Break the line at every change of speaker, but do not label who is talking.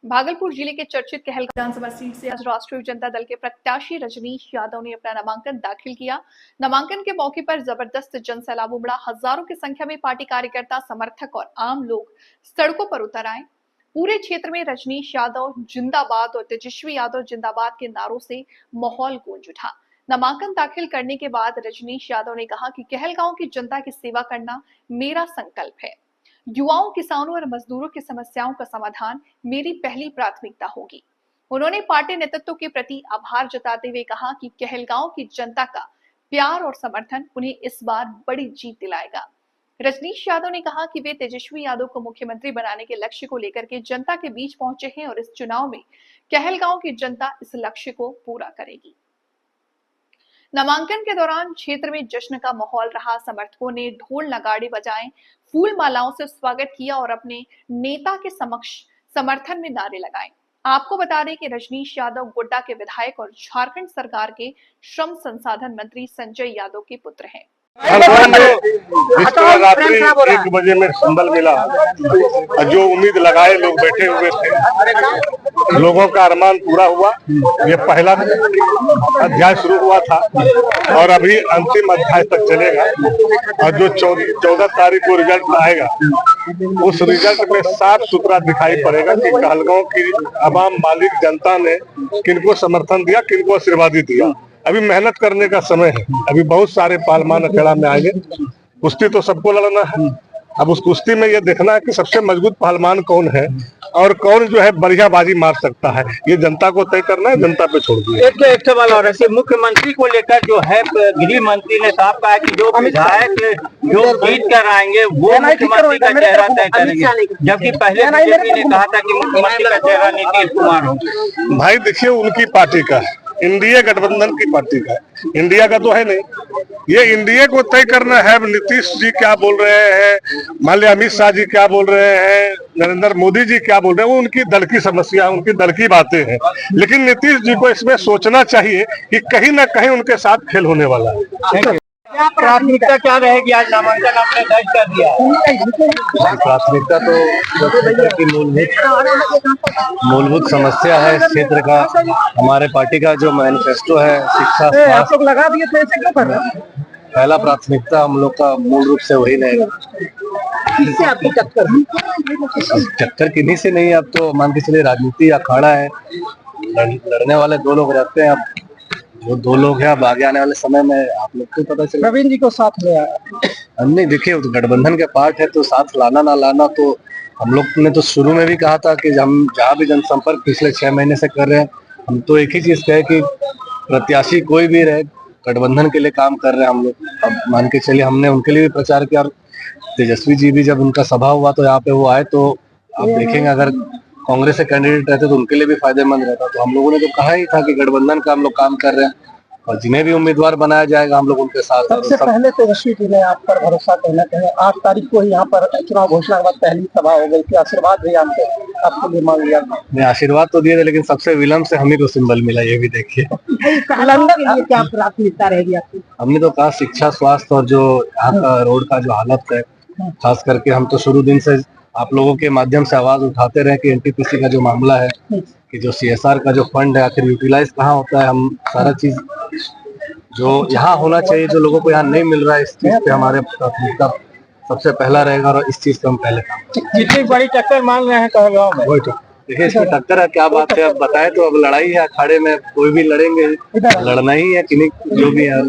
भागलपुर जिले के चर्चित कहलगांव विधानसभा सीट से आज राष्ट्रीय जनता दल के प्रत्याशी रजनीश यादव ने अपना नामांकन दाखिल किया। नामांकन के मौके पर जबरदस्त जनसैलाब उमड़ा। हजारों की संख्या में पार्टी कार्यकर्ता, समर्थक और आम लोग सड़कों पर उतर आए। पूरे क्षेत्र में रजनीश यादव जिंदाबाद और तेजस्वी यादव जिंदाबाद के नारों से माहौल गूंज उठा। नामांकन दाखिल करने के बाद रजनीश यादव ने कहा कि कहलगांव की जनता की सेवा करना मेरा संकल्प है। युवाओं, किसानों और मजदूरों की समस्याओं का समाधान मेरी पहली प्राथमिकता होगी। उन्होंने पार्टी नेतृत्व के प्रति आभार जताते हुए कहा कि कहलगांव की जनता का प्यार और समर्थन उन्हें इस बार बड़ी जीत दिलाएगा। रजनीश यादव ने कहा कि वे तेजस्वी यादव को मुख्यमंत्री बनाने के लक्ष्य को लेकर के जनता के बीच पहुंचे हैं और इस चुनाव में कहलगांव की जनता इस लक्ष्य को पूरा करेगी। नामांकन के दौरान क्षेत्र में जश्न का माहौल रहा। समर्थकों ने ढोल नगाड़े बजाए, फूल मालाओं से स्वागत किया और अपने नेता के समक्ष समर्थन में नारे लगाए। आपको बता दें कि रजनीश यादव गोड्डा के विधायक और झारखंड सरकार के श्रम संसाधन मंत्री संजय यादव के पुत्र हैं।
जिस तरह रात्रि 1 बजे में संबल मिला, जो उम्मीद लगाए लोग बैठे हुए थे, लोगों का अरमान पूरा हुआ। ये पहला अध्याय शुरू हुआ था और अभी अंतिम अध्याय तक चलेगा। और जो 14 तारीख को रिजल्ट आएगा, उस रिजल्ट में साफ सुथरा दिखाई पड़ेगा कि कहलगांव की आवाम, मालिक जनता ने किनको समर्थन दिया, किनको आशीर्वाद दिया। अभी मेहनत करने का समय है। अभी बहुत सारे पहलवान अखाड़ा में आएंगे। कुश्ती तो सबको लड़ना है। अब उस कुश्ती में ये देखना है कि सबसे मजबूत पहलवान कौन है और कौन जो है बढ़िया बाजी मार सकता है। ये जनता को तय करना है, जनता पे छोड़ दिया।
एक सवाल और है, मुख्यमंत्री को लेकर जो है गृह मंत्री ने साफ कहा कि जो विधायक जो जीत कर आएंगे वो मुख्यमंत्री का चेहरा तय करेंगे, जबकि पहले बीजेपी ने कहा था कि मुख्यमंत्री का चेहरा नीतीश कुमार हो।
भाई देखिए, उनकी पार्टी का है, इंडिया गठबंधन की पार्टी का है, इंडिया का तो है नहीं। ये इंडिया को तय करना है। नीतीश जी क्या बोल रहे हैं, मान लिया अमित शाह जी क्या बोल रहे हैं, नरेंद्र मोदी जी क्या बोल रहे हैं, वो उनकी दल की समस्या, उनकी दल की बातें हैं। लेकिन नीतीश जी को इसमें सोचना चाहिए कि कहीं ना कहीं उनके साथ खेल होने वाला है।
प्राथमिकता क्या रहेगी? आज नामांकन आपने दर्ज कर दिया।
प्राथमिकता तो की मूलभूत समस्या है इस क्षेत्र का। हमारे पार्टी का जो मैनिफेस्टो है, शिक्षा, स्वास्थ्य
लगा दिए तो ऐसे क्यों कर रहे हैं?
पहला प्राथमिकता हम लोग का मूल रूप से वही रहेगा।
किससे आपकी
टक्कर किन्हीं से नहीं। अब तो मान के चलिए राजनीति अखाड़ा है, लड़ने वाले दो लोग रहते हैं। अब वो दो लोग हैं, अब आगे आने वाले समय में आप लोग को पता चलेगा।
रविंद्र जी को साथ ले आया
नहीं, देखिए तो गठबंधन के पार्ट है, तो साथ लाना ना लाना तो हम लोग ने तो शुरू में भी कहा था कि हम जहाँ भी जनसंपर्क पिछले 6 महीने से कर रहे हैं, हम तो एक ही चीज कहे कि प्रत्याशी कोई भी रहे, गठबंधन के लिए काम कर रहे हैं हम लोग। अब मान के चलिए हमने उनके लिए भी प्रचार किया। तेजस्वी जी भी जब उनका सभा हुआ तो यहाँ पे वो आए, तो आप देखेंगे अगर कांग्रेस से कैंडिडेट रहते तो उनके लिए भी फायदेमंद रहता। तो हम लोगों ने तो कहा ही था कि गठबंधन का हम लोग काम कर रहे हैं और जिन्हें भी उम्मीदवार बनाया जाएगा हम लोग उनके साथ।
सबसे पहले तेजस्वी जी ने आप पर भरोसा कहना चाहिए। 8 तारीख को ही यहाँ पर चुनाव घोषणा के बाद पहली सभा हो गई थी, आशीर्वाद भी आपके लिए मांग लिया था।
मैं आशीर्वाद तो दिए थे, लेकिन सबसे विलम्ब से हम ही को सिंबल मिला, ये भी देखिए।
लंदन के लिए क्या प्राथमिकता रहेगी आपकी?
हमने तो कहा शिक्षा, स्वास्थ्य और जो यहाँ का रोड का जो हालत है, खास करके हम तो शुरू दिन से आप लोगों के माध्यम से आवाज उठाते रहे कि एनटीपीसी का जो मामला है, कि जो सीएसआर का जो फंड है आखिर यूटिलाइज कहाँ होता है। हम सारा चीज जो यहाँ होना चाहिए, जो लोगों को यहाँ नहीं मिल रहा है, इस चीज पे हमारे प्राथमिकता सबसे पहला रहेगा और इस चीज पे हम पहले काम।
जितनी बड़ी टक्कर मांग रहे हैं कहलगांव में,
वही तो देखिए, इसमें टक्कर है, क्या बात है। अब बताए तो अब लड़ाई है अखाड़े में, कोई भी लड़ेंगे, लड़ना ही है, किन्हीं जो भी है।